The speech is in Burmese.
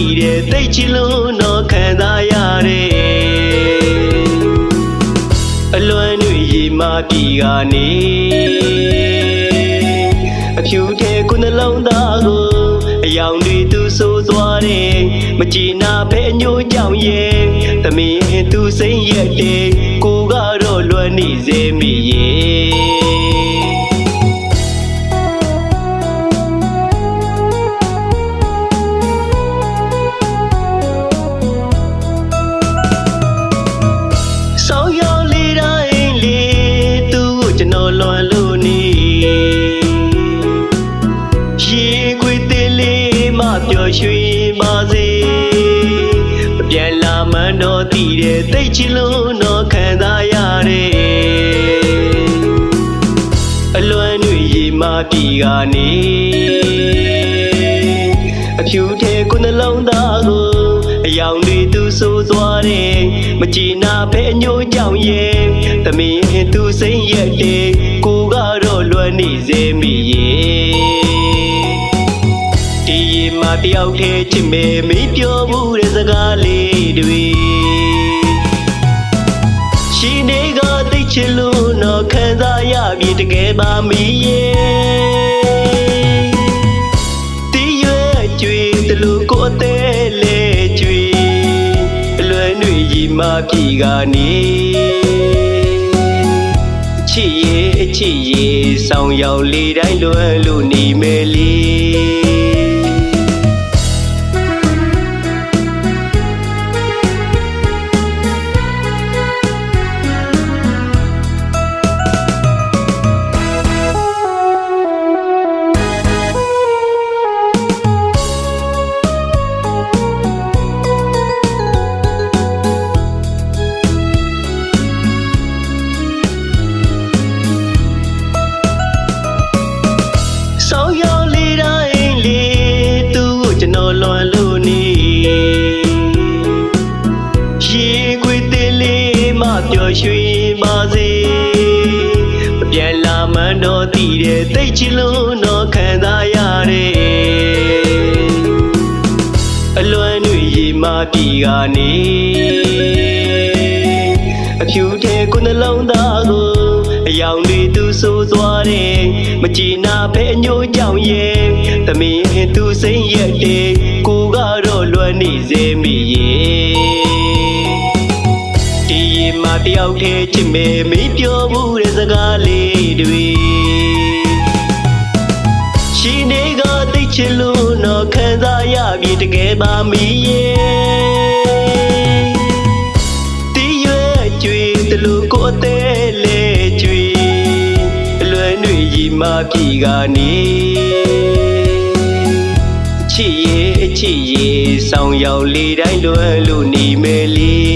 တည်တယ်သိချင်လို့တော့ခံစားရတယ်အလွမ်းတွေရေမပြည်ကနေအဖြူထဲကိုနှလုံးသားကိုအယောင်တွေသူဆိုးသွားတယ်မကြည်နာဖဲအညိုးကြောင်ရဲ့သမီးသူစိမ့်ရက်တယ်ကိုကတော့လွမ်းနေစေမိရဲ့ဆောင်းရောင်လေးတိုင်းလေးသူ့ကိုကျွန်တော်လွန်လို့နေရေခွေသေးလေးမှပျော်ရွှင်ပါစေမပြန်လာမှန်းတော့တည်တယ်သိချင်လို့တော့ခံစားရတယ်အလွမ်းတွေရေမပြည်ကနေအဖြူထဲကိုနှလုံးသားကိုအယောင်တွေသူဆိုးသွားတယ်မကြည်နာဖဲအညိုးကြောင်ရဲ့သမီးသူစိမ့်ရက်တယ်ကိုကတော့လွမ်းနေစေမိရဲ့ဒီရေမတယောက်တည်းချစ်မယ်မင်းပြောမှုတဲ့စကားလေးတွေရှင်နေကသိချင်လို့တော့ခံစားရပြီတကယ်ပါမီရဲ့တီးရွယ်ကြွေတလူကိုအသေးလေးကြွေအလွမ်းတွေရေမပြည်ကနေချစ်ရဲ့ဆောင်းရောက်လေးတိုင်းလွမ်းလို့နေမယ်လေဆောင်းရောင်လေးတိုင်းလေးသူ့ကိုကျွန်တော်လွန်လို့နေရေခွေသေးလေးမှပျော်ရွှင်ပါစေမပြန်လာမှန်းတော့တည်တယ်သိချင်လို့တော့ခံစားရတယ်အလွမ်းတွေရေမပြည်ကနေအဖြူထဲကိုနှလုံးသားကိုအယောင်တွေသူဆိုးသွားတယ်မကြည်နာဖဲအညိုးကြောင်ရဲ့သမီးသူစိမ့်ရက်တယ်ကိုကတော့လွမ်းနေစေမိရဲ့ဒီရေမတယောက်တည်းချစ်မယ်မင်းပြောမှုတဲ့စကားလေးတွေရှင်နေကသိချင်လို့တော့ခံစားရပြီတကယ်ပါမီရဲ့တီးရွယ်ကြွေတလူကိုအသေးလေးကြွေအလွမ်းတွေရေမပြည်ကနေချစ်ရဲ့ဆောင်းရောက်လေးတိုင်းလွမ်းလို့နေမယ်လေ